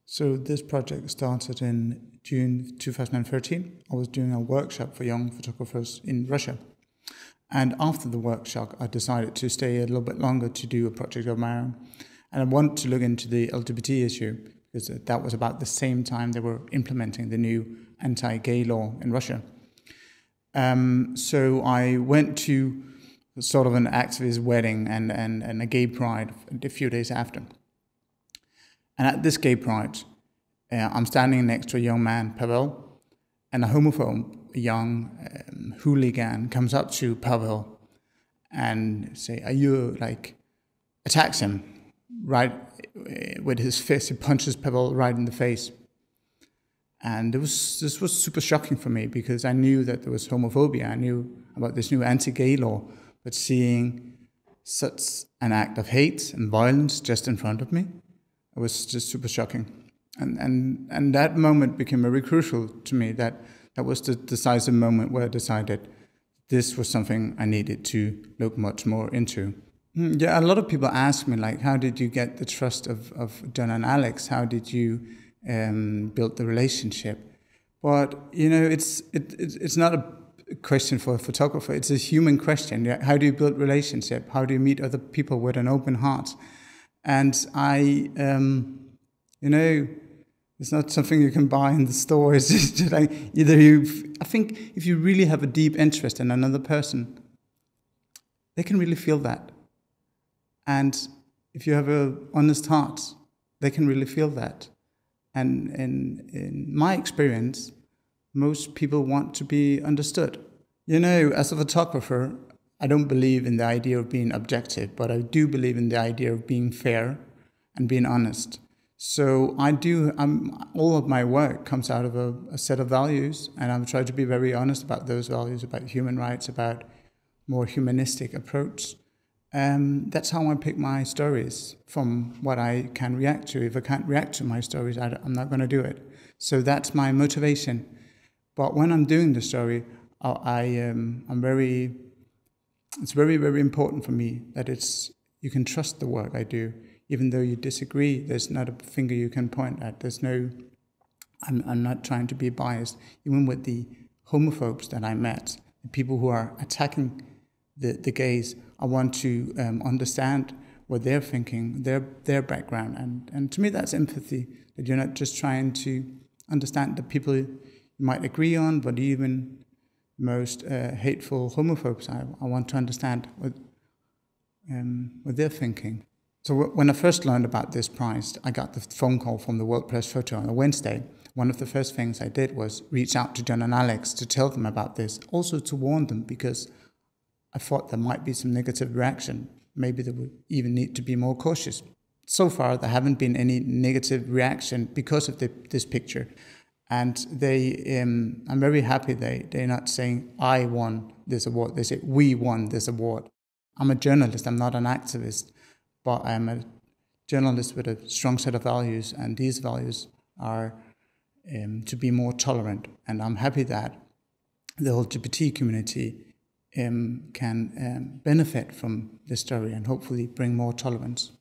So this project started in June 2013. I was doing a workshop for young photographers in Russia. And after the workshop, I decided to stay a little bit longer to do a project of my own. And I wanted to look into the LGBT issue because that was about the same time they were implementing the new anti-gay law in Russia. So I went to sort of an activist wedding and a gay pride a few days after. And at this gay pride, I'm standing next to a young man, Pavel, and a homophobe, a young hooligan, comes up to Pavel and attacks him right with his fist. He punches Pavel right in the face. And this was super shocking for me because I knew that there was homophobia. I knew about this new anti-gay law, but seeing such an act of hate and violence just in front of me, it was just super shocking. And that moment became very crucial to me. That was the decisive moment where I decided this was something I needed to look much more into. Yeah, a lot of people ask me, like, how did you get the trust of John and Alex? How did you build the relationship? But, you know, it's not a question for a photographer. It's a human question. How do you build relationship? How do you meet other people with an open heart? And it's not something you can buy in the store. It's just like I think if you really have a deep interest in another person, they can really feel that. And if you have an honest heart, they can really feel that. And in my experience, most people want to be understood. You know, as a photographer, I don't believe in the idea of being objective, but I do believe in the idea of being fair and being honest. So all of my work comes out of a set of values, and I'm trying to be very honest about those values, about human rights, about more humanistic approach. That's how I pick my stories, from what I can react to. If I can't react to my stories, I'm not going to do it. So that's my motivation. But when I'm doing the story, it's very, very important for me that you can trust the work I do. Even though you disagree, there's not a finger you can point at. I'm not trying to be biased. Even with the homophobes that I met, the people who are attacking the gays, I want to understand what they're thinking, their background. And to me, that's empathy, that you're not just trying to understand the people you might agree on, but even most hateful homophobes, I want to understand what they're thinking. So when I first learned about this prize, I got the phone call from the World Press Photo on a Wednesday. One of the first things I did was reach out to John and Alex to tell them about this, also to warn them, because I thought there might be some negative reaction. Maybe they would even need to be more cautious. So far, there haven't been any negative reaction because of this picture. And I'm very happy they're not saying, I won this award. They say, we won this award. I'm a journalist, I'm not an activist, but I'm a journalist with a strong set of values, and these values are to be more tolerant. And I'm happy that the LGBT community can benefit from this story and hopefully bring more tolerance.